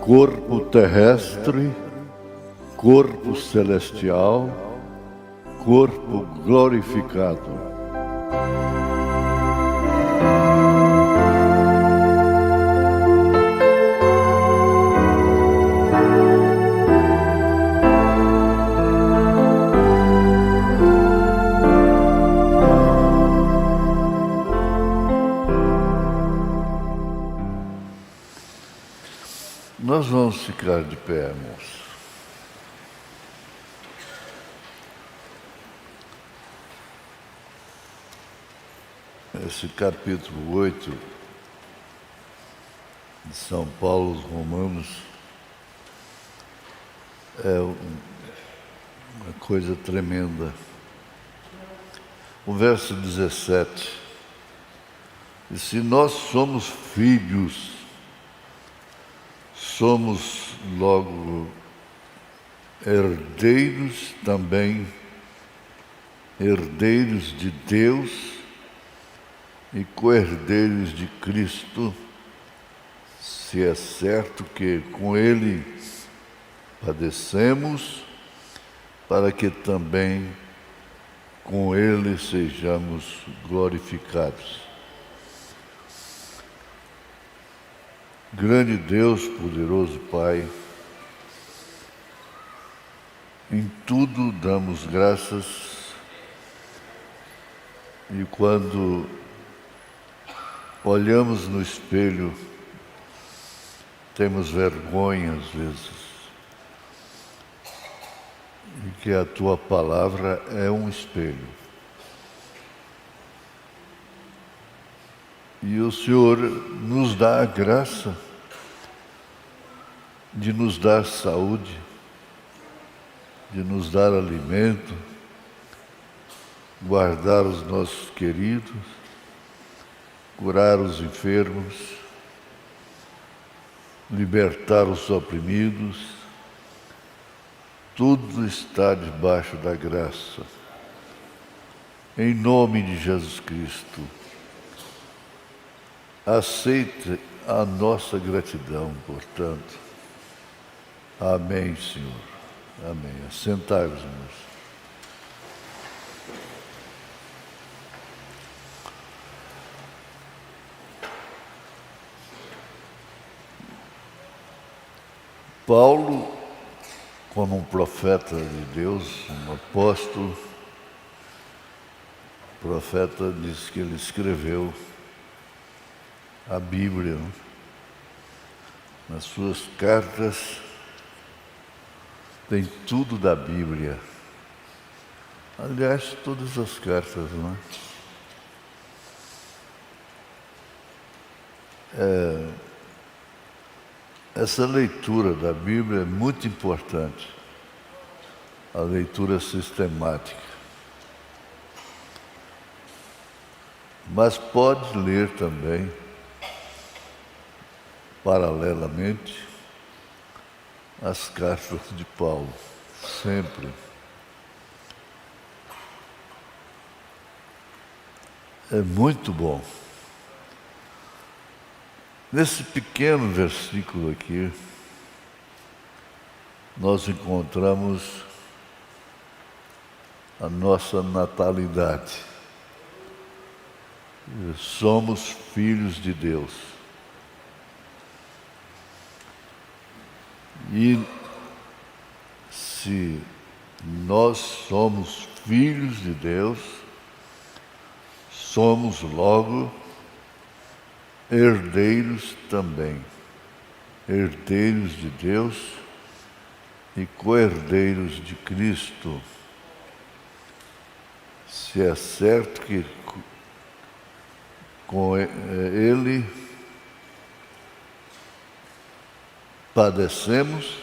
corpo terrestre, corpo celestial, corpo glorificado. Nós vamos ficar de pé, irmãos. Esse capítulo 8 de São Paulo aos Romanos é uma coisa tremenda. O verso 17 diz: se nós somos filhos, somos logo herdeiros também, herdeiros de Deus e co-herdeiros de Cristo, se é certo que com Ele padecemos, para que também com Ele sejamos glorificados. Grande Deus, poderoso Pai, em tudo damos graças, e quando olhamos no espelho, temos vergonha às vezes, e que a Tua palavra é um espelho. E o Senhor nos dá a graça de nos dar saúde, de nos dar alimento, guardar os nossos queridos, curar os enfermos, libertar os oprimidos. Tudo está debaixo da graça. Em nome de Jesus Cristo, aceite a nossa gratidão, portanto. Amém, Senhor. Amém. Assentai-vos, irmãos. Paulo, como um profeta de Deus, um apóstolo, o profeta diz que ele escreveu a Bíblia. Nas suas cartas tem tudo da Bíblia. Aliás, todas as cartas, não é? Essa leitura da Bíblia é muito importante, a leitura sistemática. Mas pode ler também, paralelamente, as cartas de Paulo, sempre. É muito bom. Nesse pequeno versículo aqui, nós encontramos a nossa natalidade. Somos filhos de Deus. E se nós somos filhos de Deus, somos logo herdeiros também, herdeiros de Deus e co-herdeiros de Cristo. Se é certo que com Ele padecemos,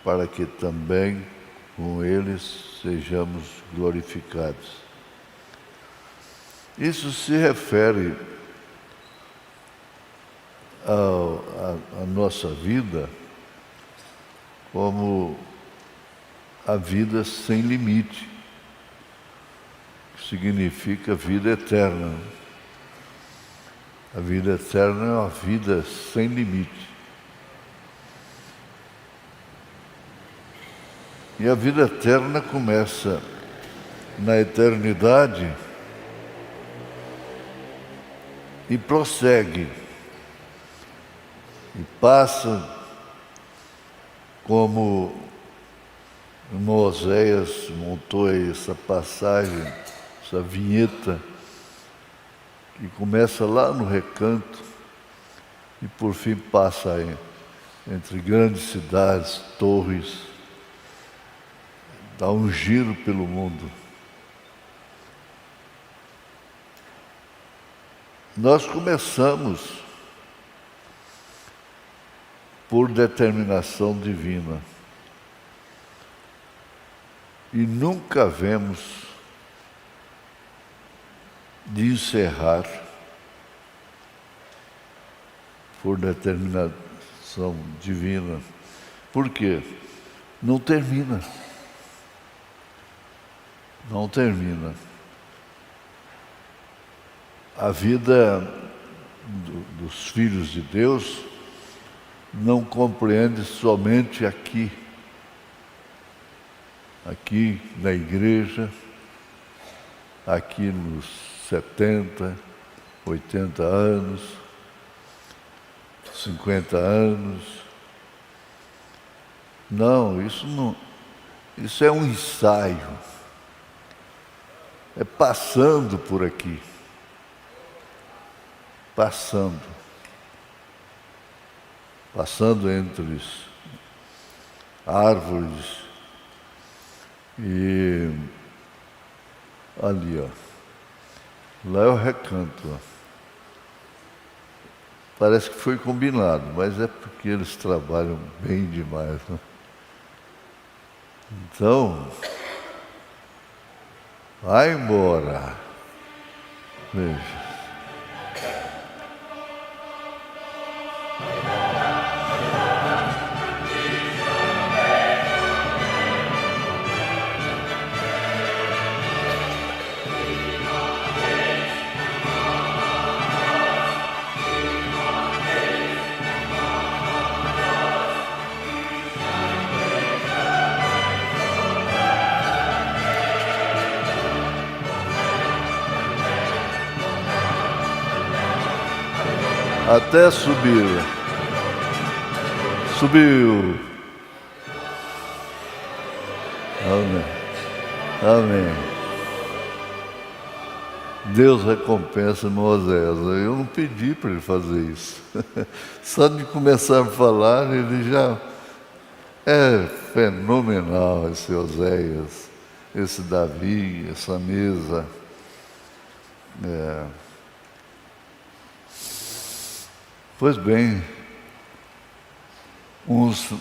para que também com Ele sejamos glorificados. Isso se refere a nossa vida como a vida sem limite, que significa vida eterna. A vida eterna é uma vida sem limite. E a vida eterna começa na eternidade e prossegue. E passa, como o irmão Oséias montou aí essa passagem, essa vinheta, que começa lá no recanto e por fim passa aí, entre grandes cidades, torres, dá um giro pelo mundo. Nós começamos por determinação divina e nunca vemos de encerrar por determinação divina. Por quê? Não termina. Não termina. A vida dos filhos de Deus não compreende somente aqui na igreja, aqui nos 70, 80 anos, 50 anos. Não, isso é um ensaio. É passando por aqui. Passando entre árvores e ali, ó. Lá é o recanto, ó. Parece que foi combinado, mas é porque eles trabalham bem demais, né? Então, vai embora. Veja. Até subiu. Subiu. Amém. Amém. Deus recompensa Moisés. Eu não pedi para ele fazer isso. Só de começar a falar, ele já... É fenomenal esse Oséias, esse Davi, essa mesa. Pois bem, uns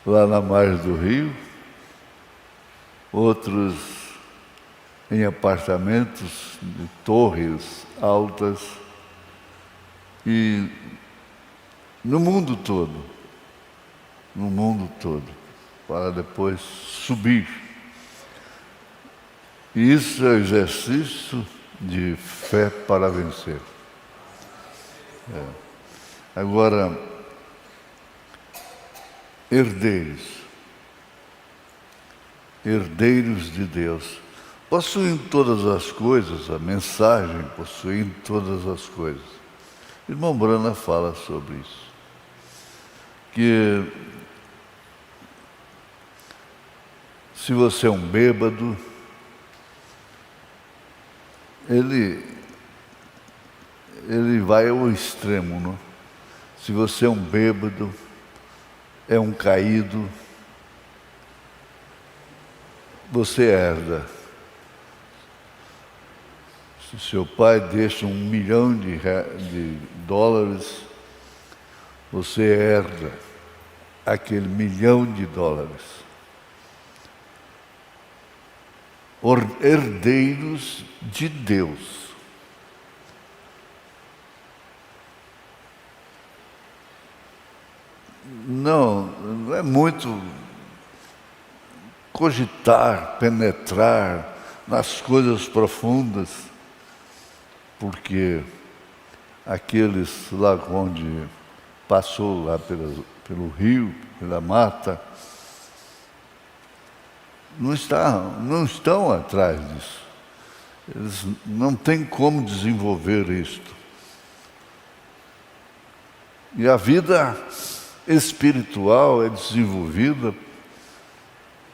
lá na margem do rio, outros em apartamentos de torres altas e no mundo todo, para depois subir. E isso é o exercício de fé para vencer. Agora, herdeiros de Deus, possuem todas as coisas, a mensagem possui todas as coisas. Irmão Brana fala sobre isso, que se você é um bêbado, ele vai ao extremo, não? Se você é um bêbado, é um caído, você herda. Se seu pai deixa $1 milhão de dólares, você herda aquele $1 milhão. Herdeiros de Deus. Não é muito cogitar, penetrar nas coisas profundas, porque aqueles lá onde passou lá pelo rio, pela mata, não estão atrás disso. Eles não têm como desenvolver isto. E a vida espiritual é desenvolvida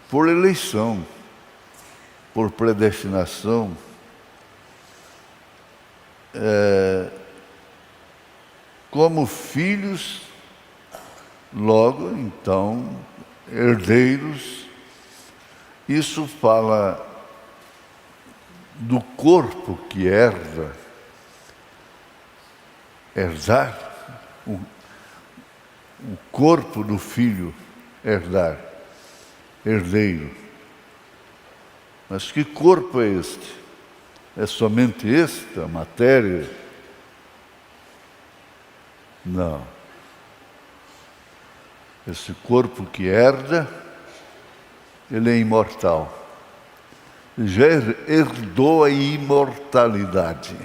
por eleição, por predestinação. Como filhos, logo, então, herdeiros. Isso fala do corpo que herda. Herdar, o corpo do filho, herdar, herdeiro. Mas que corpo é este? É somente esta matéria? Não. Esse corpo que herda, ele é imortal. Já herdou a imortalidade.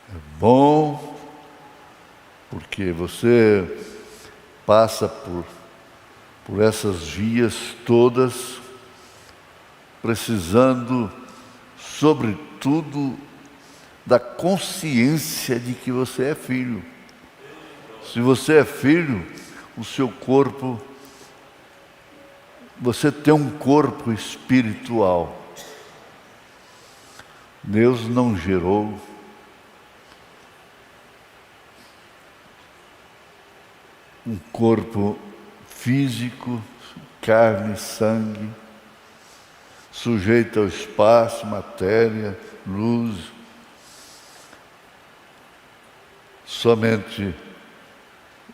É bom, porque você passa por essas vias todas, precisando, sobretudo, da consciência de que você é filho. Se você é filho, o seu corpo, você tem um corpo espiritual. Deus não gerou um corpo físico, carne, sangue, sujeito ao espaço, matéria, luz. Somente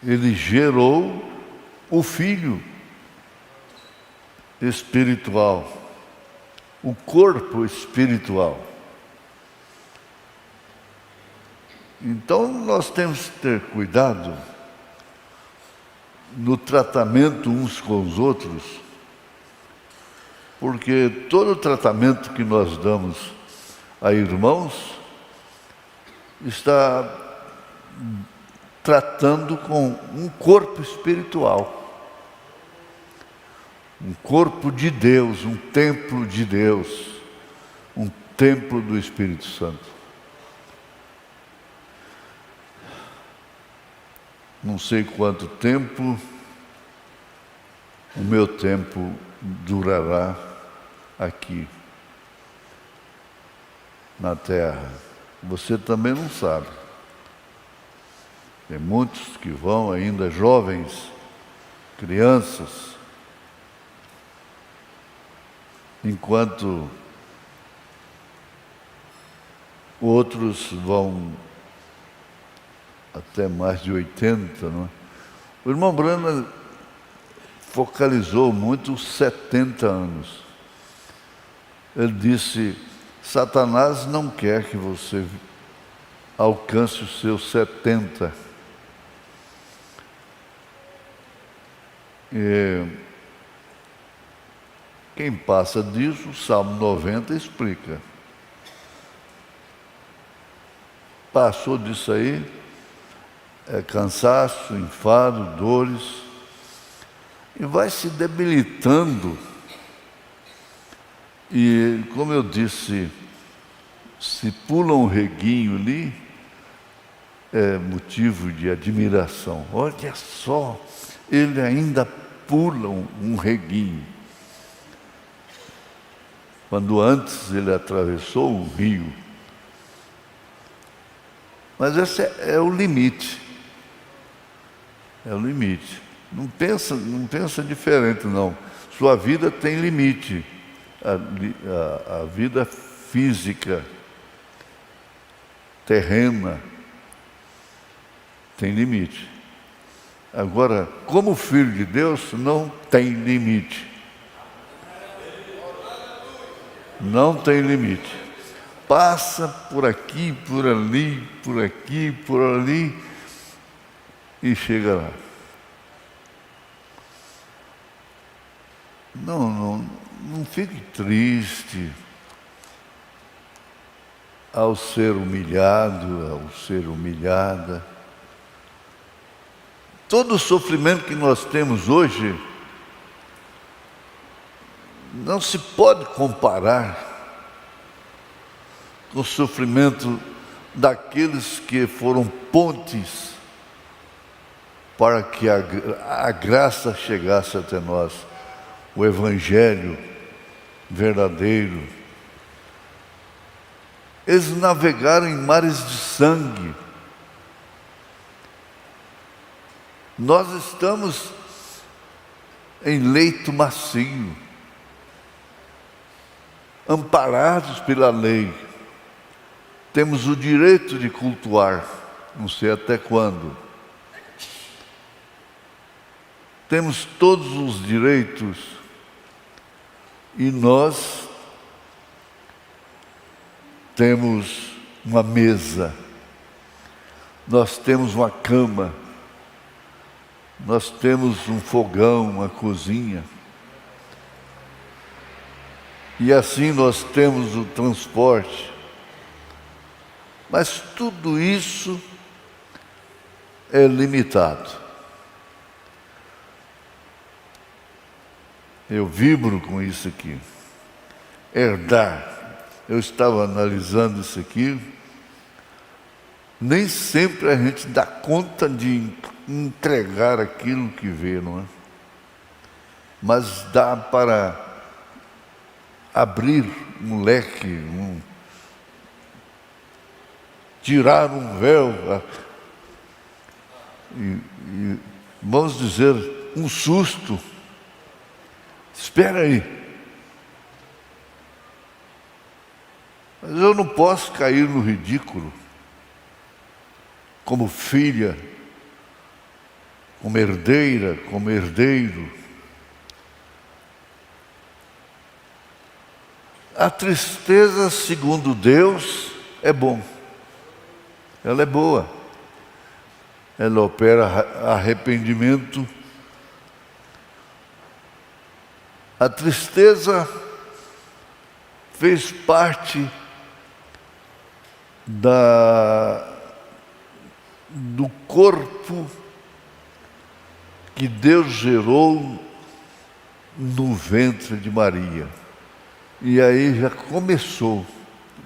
Ele gerou o Filho espiritual, o corpo espiritual. Então nós temos que ter cuidado no tratamento uns com os outros, porque todo tratamento que nós damos a irmãos está tratando com um corpo espiritual, um corpo de Deus, um templo de Deus, um templo do Espírito Santo. Não sei quanto tempo o meu tempo durará aqui na terra. Você também não sabe. Tem muitos que vão ainda jovens, crianças, enquanto outros vão até mais de 80, não é? O irmão Branham focalizou muito os 70 anos. Ele disse: Satanás não quer que você alcance os seus 70. Quem passa disso, o Salmo 90 explica. Passou disso aí, é cansaço, enfado, dores, e vai se debilitando. E, como eu disse, se pula um reguinho ali, é motivo de admiração. Olha só, ele ainda pula um reguinho. Quando antes ele atravessou um rio. Mas esse é o limite. É o limite. Não pensa diferente, não. Sua vida tem limite. A vida física, terrena, tem limite. Agora, como filho de Deus, não tem limite. Não tem limite. Passa por aqui, por ali, por aqui, por ali e chega lá. Não fique triste ao ser humilhado, ao ser humilhada. Todo o sofrimento que nós temos hoje não se pode comparar com o sofrimento daqueles que foram pontes para que a graça chegasse até nós, o Evangelho verdadeiro. Eles navegaram em mares de sangue. Nós estamos em leito macio, amparados pela lei. Temos o direito de cultuar, não sei até quando. Temos todos os direitos e nós temos uma mesa, nós temos uma cama, nós temos um fogão, uma cozinha. E assim nós temos o transporte. Mas tudo isso é limitado. Eu vibro com isso aqui. Herdar. Eu estava analisando isso aqui. Nem sempre a gente dá conta de entregar aquilo que vê, não é? Mas dá para abrir um leque, tirar um véu, e vamos dizer, um susto. Espera aí. Mas eu não posso cair no ridículo, como filha, como herdeira, como herdeiro. A tristeza, segundo Deus, é bom. Ela é boa. Ela opera arrependimento. A tristeza fez parte do corpo que Deus gerou no ventre de Maria. E aí já começou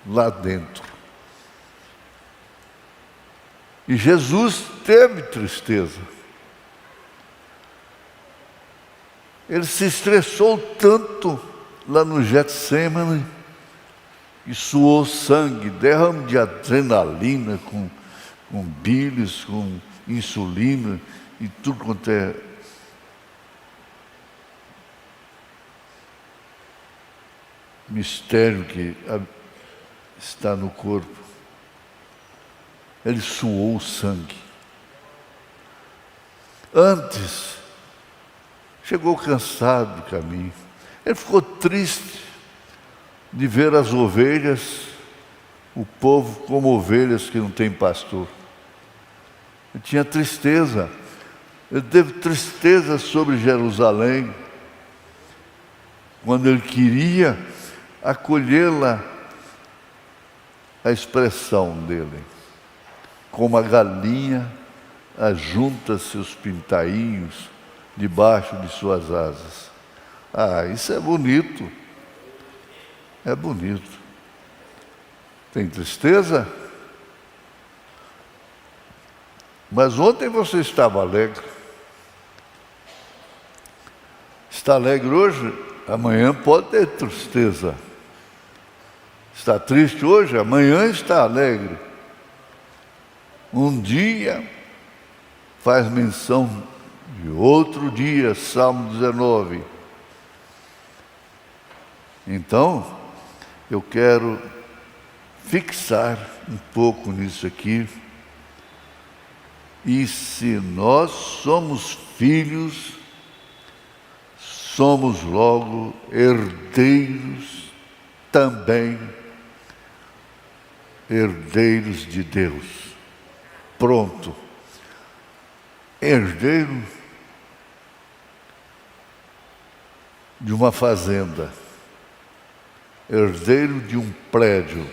lá dentro. E Jesus teve tristeza. Ele se estressou tanto lá no Getsemane e suou sangue, derrame de adrenalina, com bílis, com insulina e tudo quanto é mistério que está no corpo. Ele suou sangue. Antes, chegou cansado do caminho. Ele ficou triste de ver as ovelhas, o povo como ovelhas que não tem pastor. Ele tinha tristeza. Ele teve tristeza sobre Jerusalém, quando ele queria acolhê-la, a expressão dele. Como a galinha ajunta seus pintainhos debaixo de suas asas. Ah, isso é bonito. É bonito. Tem tristeza? Mas ontem você estava alegre. Está alegre hoje? Amanhã pode ter tristeza. Está triste hoje? Amanhã está alegre. Um dia faz menção de outro dia, Salmo 19. Então, eu quero fixar um pouco nisso aqui. E se nós somos filhos, somos logo herdeiros também, herdeiros de Deus. Pronto. Herdeiro de uma fazenda, herdeiro de um prédio,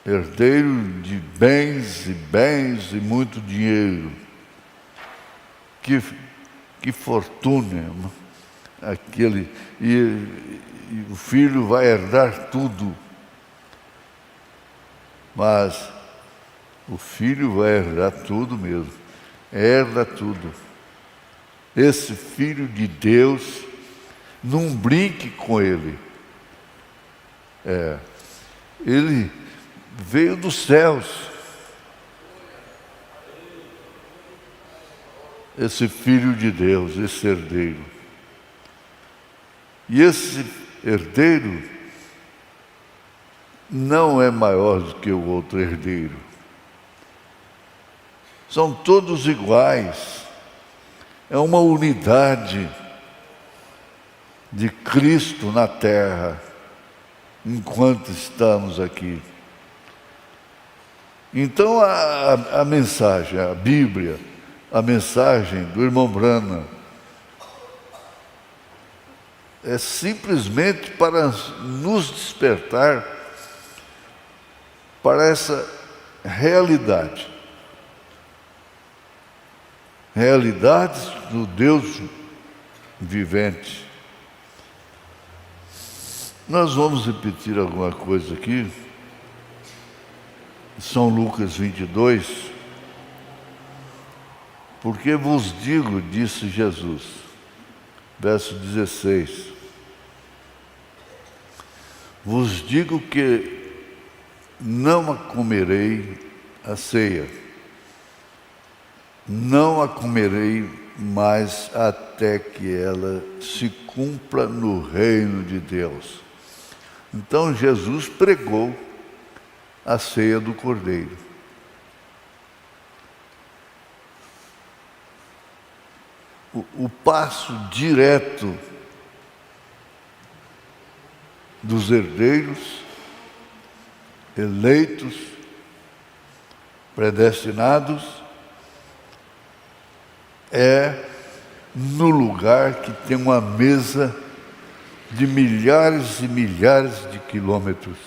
herdeiro de bens e muito dinheiro. Que fortuna! e o filho vai herdar tudo. Mas o filho vai herdar tudo mesmo, herda tudo. Esse filho de Deus, não brinque com ele. Ele veio dos céus. Esse filho de Deus, esse herdeiro. E esse herdeiro não é maior do que o outro herdeiro. São todos iguais. É uma unidade de Cristo na terra, enquanto estamos aqui. Então a mensagem, a Bíblia, a mensagem do irmão Branham é simplesmente para nos despertar para essa realidade. Realidades do Deus vivente. Nós vamos repetir alguma coisa aqui. São Lucas 22. Porque vos digo, disse Jesus, verso 16, vos digo que não a comerei a ceia, não a comerei mais até que ela se cumpra no reino de Deus. Então Jesus pregou a ceia do Cordeiro. O passo direto dos herdeiros, eleitos, predestinados, é no lugar que tem uma mesa de milhares e milhares de quilômetros.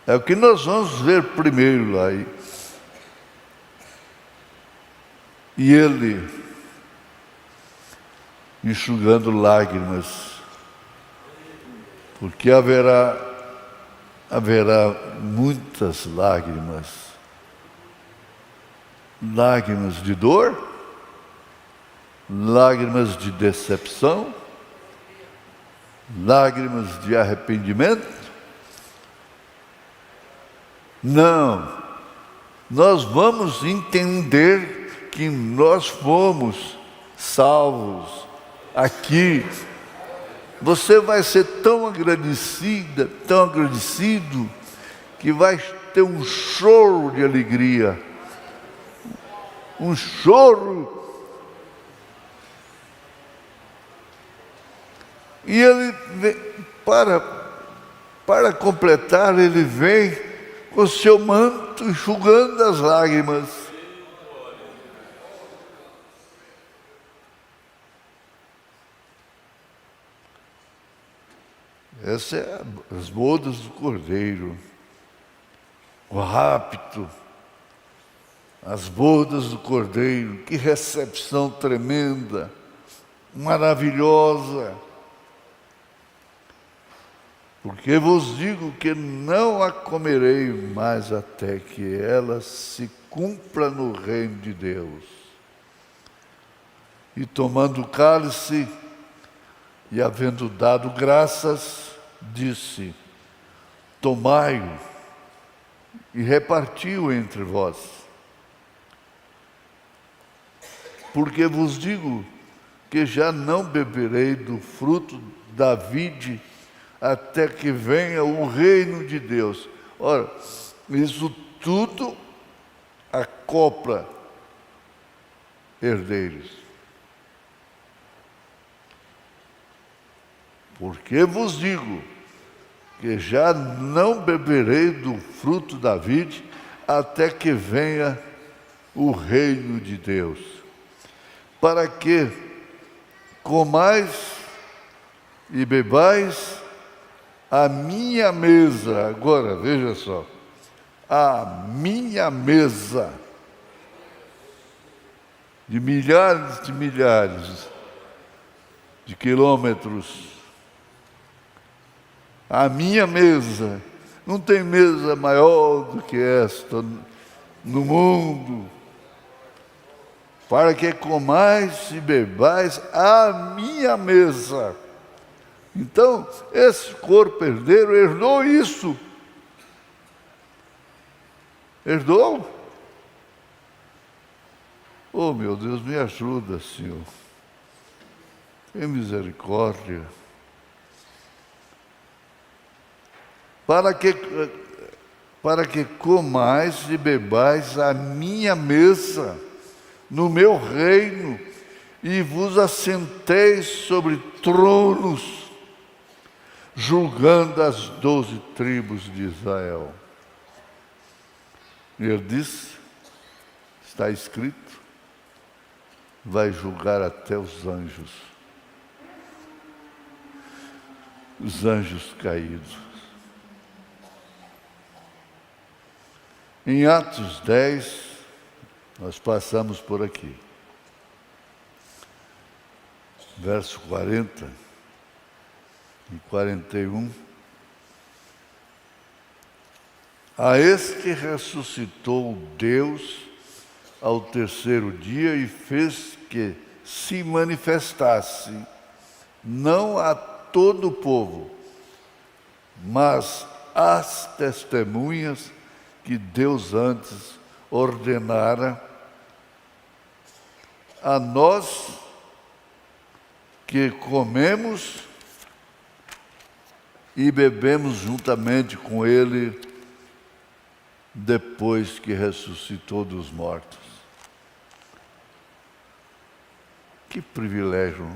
É o que nós vamos ver primeiro lá. E ele, enxugando lágrimas, porque haverá muitas lágrimas, lágrimas de dor, lágrimas de decepção, lágrimas de arrependimento. Não, nós vamos entender que nós fomos salvos aqui. Você vai ser tão agradecida, tão agradecido, que vai ter um choro de alegria, um choro. E ele vem, para completar, ele vem com seu manto enxugando as lágrimas. Essas são as bodas do Cordeiro, o rapto, as bodas do Cordeiro. Que recepção tremenda, maravilhosa. Porque vos digo que não a comerei mais até que ela se cumpra no reino de Deus. E tomando o cálice, e havendo dado graças, disse: tomai-o e repartiu entre vós. Porque vos digo que já não beberei do fruto da vide até que venha o reino de Deus. Ora, isso tudo acopla herdeiros. Porque vos digo que já não beberei do fruto da vide até que venha o reino de Deus. Para que comais e bebais a minha mesa. Agora, veja só, a minha mesa de milhares de quilômetros. A minha mesa, não tem mesa maior do que esta no mundo, para que comais e bebais a minha mesa. Então, esse corpo herdeiro herdou isso. Herdou? Oh, meu Deus, me ajuda, Senhor. Tem misericórdia. Para que comais e bebais a minha mesa no meu reino e vos assenteis sobre tronos, julgando as 12 tribos de Israel. E ele disse, está escrito, vai julgar até os anjos caídos. Em Atos 10, nós passamos por aqui, verso 40 e 41. A este ressuscitou Deus ao terceiro dia e fez que se manifestasse, não a todo o povo, mas às testemunhas que Deus antes ordenara, a nós que comemos e bebemos juntamente com Ele depois que ressuscitou dos mortos. Que privilégio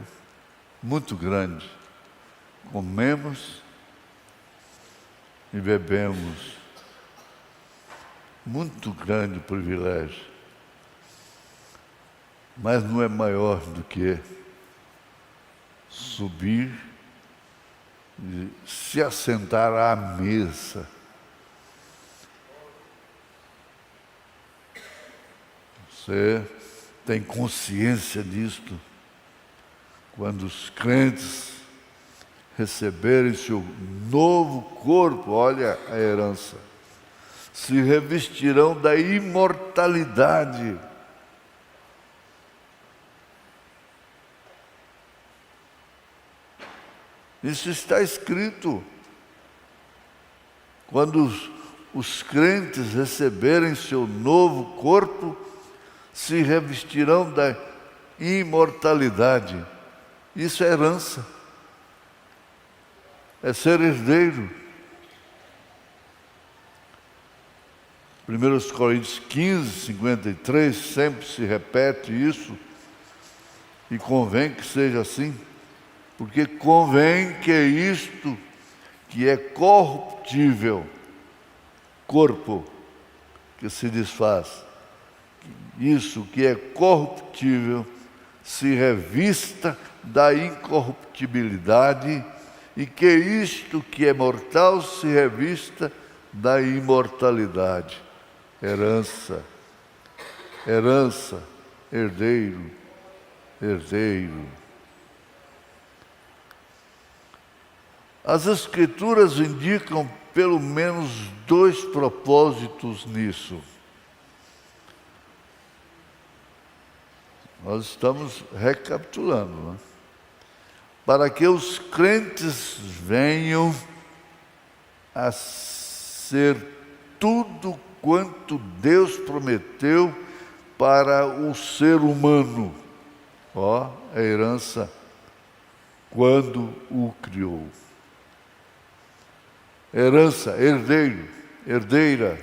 muito grande. Comemos e bebemos. Muito grande privilégio. Mas não é maior do que subir e se assentar à mesa. Você tem consciência disto? Quando os crentes receberem seu novo corpo, olha a herança, se revestirão da imortalidade. Isso está escrito. Quando os crentes receberem seu novo corpo, se revestirão da imortalidade. Isso é herança. É ser herdeiro. 1 Coríntios 15, 53, sempre se repete isso, e convém que seja assim, porque convém que isto que é corruptível, corpo que se desfaz, isso que é corruptível se revista da incorruptibilidade, e que isto que é mortal se revista da imortalidade. Herança, herdeiro. As Escrituras indicam pelo menos 2 propósitos nisso. Nós estamos recapitulando, né? Para que os crentes venham a ser tudo quanto Deus prometeu para o ser humano. Ó, a herança quando o criou. Herança, herdeiro, herdeira.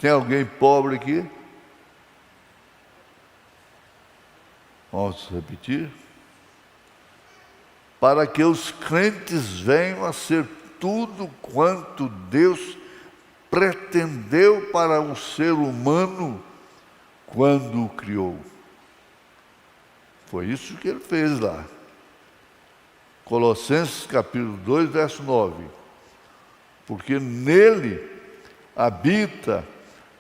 Tem alguém pobre aqui? Vamos repetir? Para que os crentes venham a ser tudo quanto Deus pretendeu para o ser humano quando o criou. Foi isso que ele fez lá. Colossenses capítulo 2, verso 9. Porque nele habita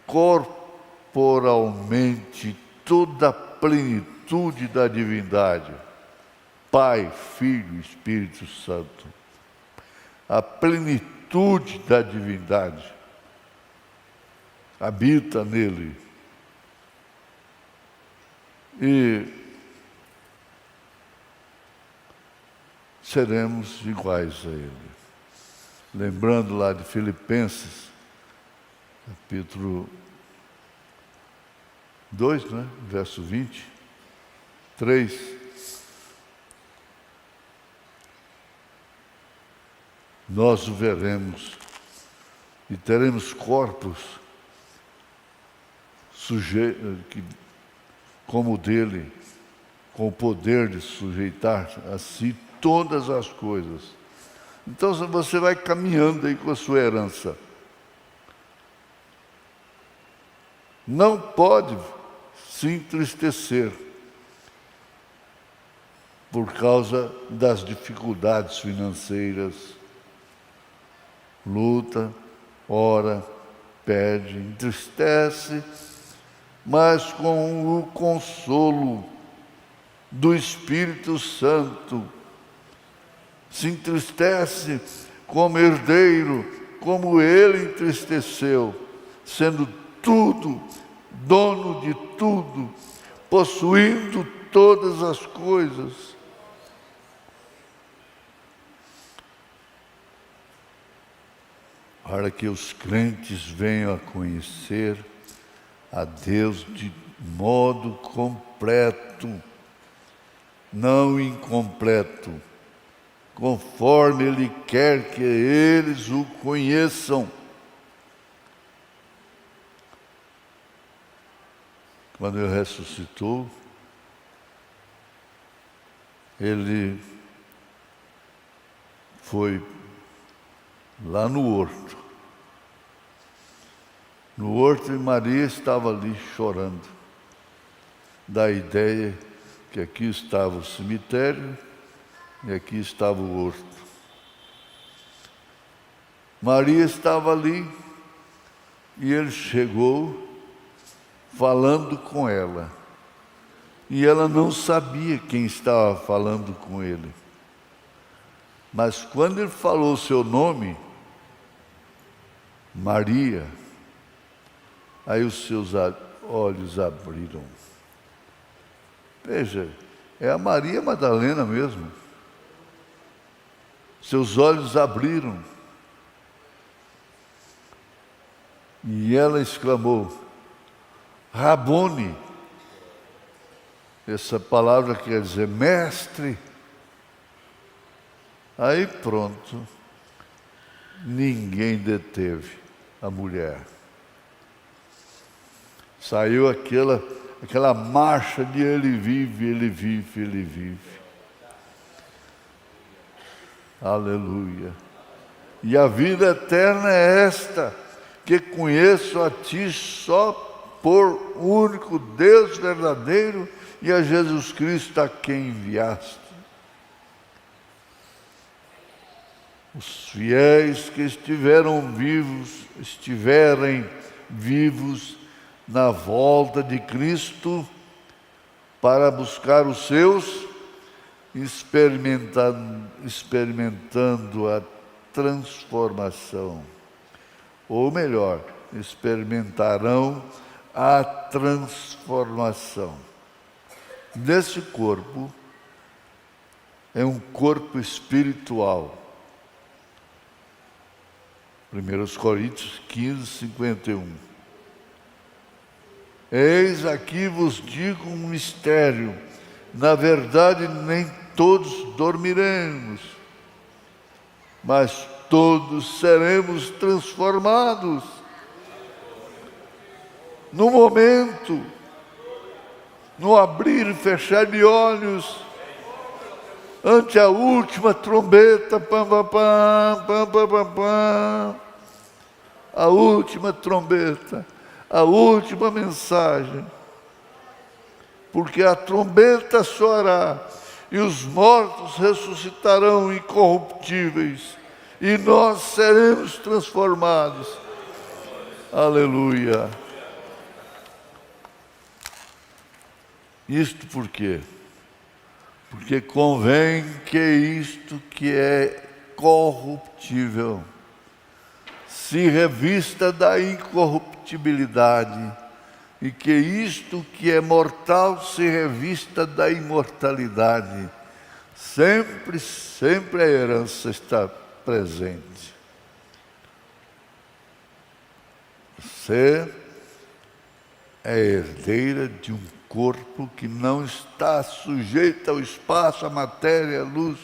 corporalmente toda a plenitude plenitude da divindade. Pai, Filho e Espírito Santo. A plenitude da divindade habita nele. E seremos iguais a ele. Lembrando lá de Filipenses, capítulo 2, né? Verso 23. Nós o veremos e teremos corpos como o dele, com o poder de sujeitar a si todas as coisas. Então você vai caminhando aí com a sua herança. Não pode se entristecer por causa das dificuldades financeiras. Luta, ora, pede, entristece, mas com o consolo do Espírito Santo, se entristece como herdeiro, como ele entristeceu, sendo tudo, dono de tudo, possuindo todas as coisas. Para que os crentes venham a conhecer a Deus de modo completo, não incompleto, conforme Ele quer que eles o conheçam. Quando Ele ressuscitou, Ele foi lá no horto. No horto, e Maria estava ali chorando. Da ideia que aqui estava o cemitério e aqui estava o horto. Maria estava ali e ele chegou falando com ela. E ela não sabia quem estava falando com ele. Mas quando ele falou o seu nome, Maria, aí os seus olhos abriram. Veja, é a Maria Madalena mesmo. Seus olhos abriram. E ela exclamou, Rabone. Essa palavra quer dizer mestre. Aí pronto, ninguém deteve a mulher. Saiu aquela marcha de ele vive, ele vive, ele vive. Aleluia. E a vida eterna é esta, que conheço a ti só por único Deus verdadeiro e a Jesus Cristo a quem enviaste. Os fiéis que estiverem vivos na volta de Cristo para buscar os seus, experimentando a transformação. Ou melhor, experimentarão a transformação. Desse corpo, é um corpo espiritual. 1 Coríntios 15, 51. Eis aqui vos digo um mistério. Na verdade, nem todos dormiremos, mas todos seremos transformados. No momento, no abrir e fechar de olhos, ante a última trombeta, pam, pam, pam, pam, pam, pam, pam, a última trombeta, a última mensagem, porque a trombeta soará e os mortos ressuscitarão incorruptíveis e nós seremos transformados. Aleluia. Isto por quê? Porque convém que isto que é corruptível se revista da incorruptibilidade, e que isto que é mortal se revista da imortalidade. Sempre, sempre a herança está presente. Você é herdeira de um corpo que não está sujeito ao espaço, à matéria, à luz.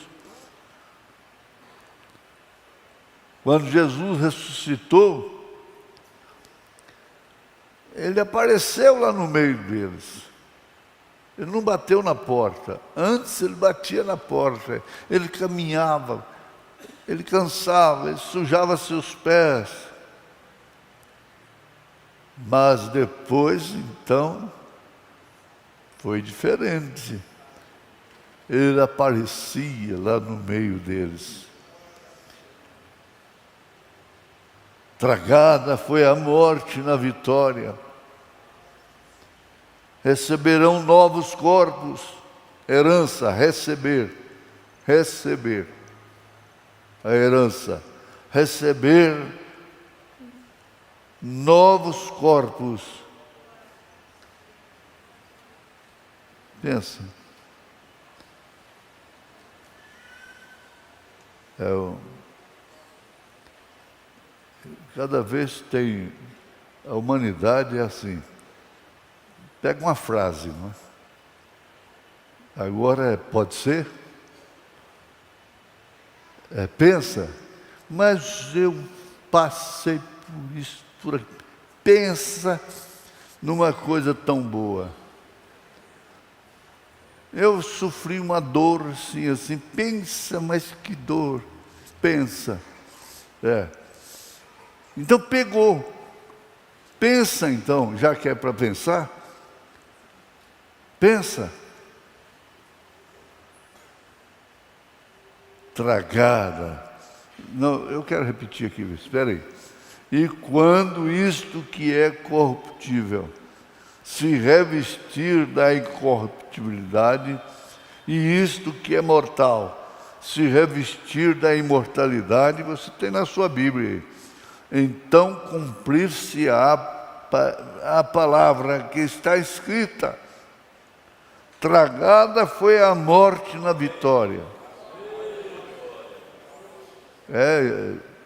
Quando Jesus ressuscitou, ele apareceu lá no meio deles. Ele não bateu na porta. Antes ele batia na porta. Ele caminhava, ele cansava, ele sujava seus pés. Mas depois, então, foi diferente. Ele aparecia lá no meio deles. Tragada foi a morte na vitória. Receberão novos corpos. Herança, receber. Receber. A herança. Receber novos corpos. Pensa. Cada vez tem... A humanidade é assim. Pega uma frase, não é? Agora pode ser? Pensa. Mas eu passei por isso, por aqui. Pensa numa coisa tão boa. Eu sofri uma dor assim, pensa, mas que dor. Pensa. Então pegou. Pensa então, já que é para pensar. Pensa. Tragada. Não, eu quero repetir aqui, espera aí. E quando isto que é corruptível se revestir da incorruptibilidade, e isto que é mortal se revestir da imortalidade, você tem na sua Bíblia aí. Então cumprir-se-á a palavra que está escrita. Tragada foi a morte na vitória.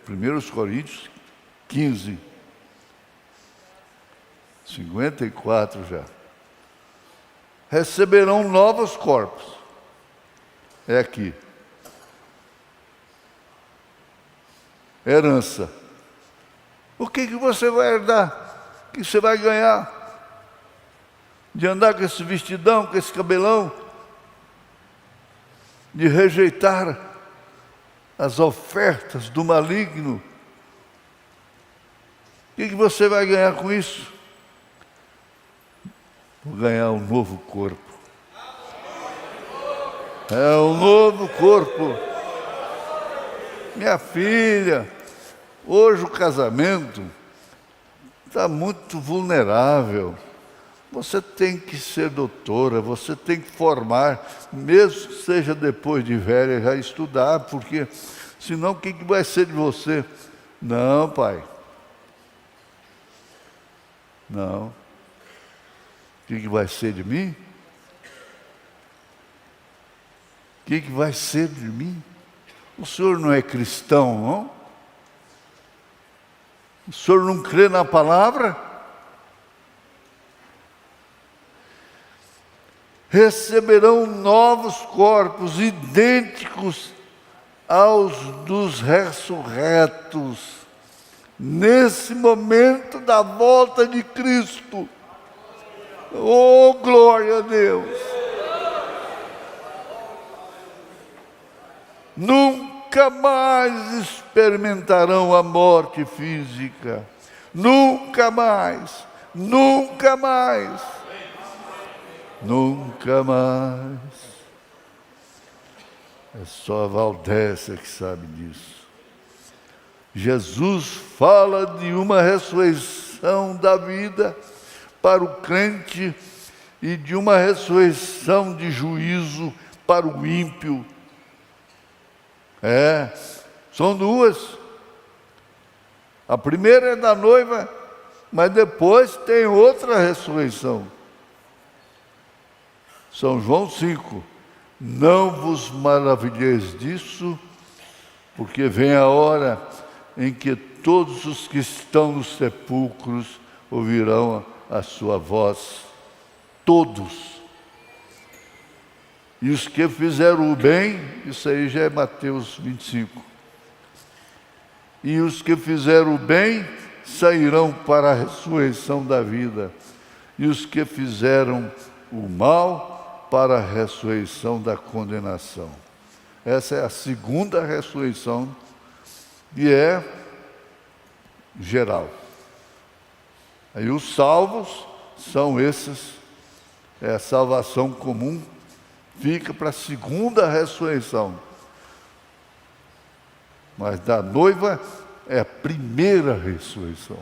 1 Coríntios 15, 54 já. Receberão novos corpos. É aqui. Herança. O que você vai herdar? O que você vai ganhar? De andar com esse vestidão, com esse cabelão? De rejeitar as ofertas do maligno? O que você vai ganhar com isso? Vou ganhar um novo corpo. É um novo corpo. Minha filha, hoje o casamento está muito vulnerável. Você tem que ser doutora, você tem que formar, mesmo que seja depois de velha, já estudar, porque senão o que vai ser de você? Não, pai. Não. O que vai ser de mim? O que vai ser de mim? O senhor não é cristão, não? O senhor não crê na palavra? Receberão novos corpos idênticos aos dos ressurretos, nesse momento da volta de Cristo. Oh, glória a Deus! Nunca mais experimentarão a morte física. Nunca mais. Nunca mais. Nunca mais. É só a Valdécia que sabe disso. Jesus fala de uma ressurreição da vida para o crente e de uma ressurreição de juízo para o ímpio. São duas. A primeira é da noiva, mas depois tem outra ressurreição. São João 5. Não vos maravilheis disso, porque vem a hora em que todos os que estão nos sepulcros ouvirão a sua voz. Todos. E os que fizeram o bem, isso aí já é Mateus 25. E os que fizeram o bem sairão para a ressurreição da vida. E os que fizeram o mal para a ressurreição da condenação. Essa é a segunda ressurreição, e é geral. Aí os salvos são esses, é a salvação comum, fica para a segunda ressurreição. Mas da noiva é a primeira ressurreição.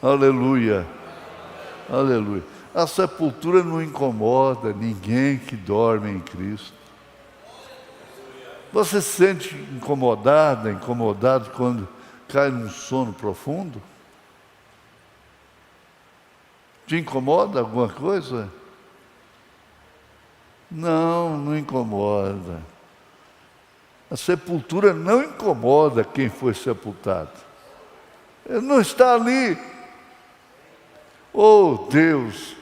Aleluia, aleluia. A sepultura não incomoda ninguém que dorme em Cristo. Você se sente incomodado quando cai num sono profundo? Te incomoda alguma coisa? Não, não incomoda. A sepultura não incomoda quem foi sepultado. Ele não está ali. Oh, Deus,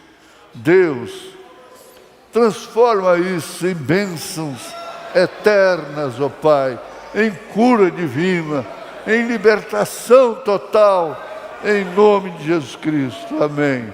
transforma isso em bênçãos eternas, ó Pai, em cura divina, em libertação total, em nome de Jesus Cristo. Amém.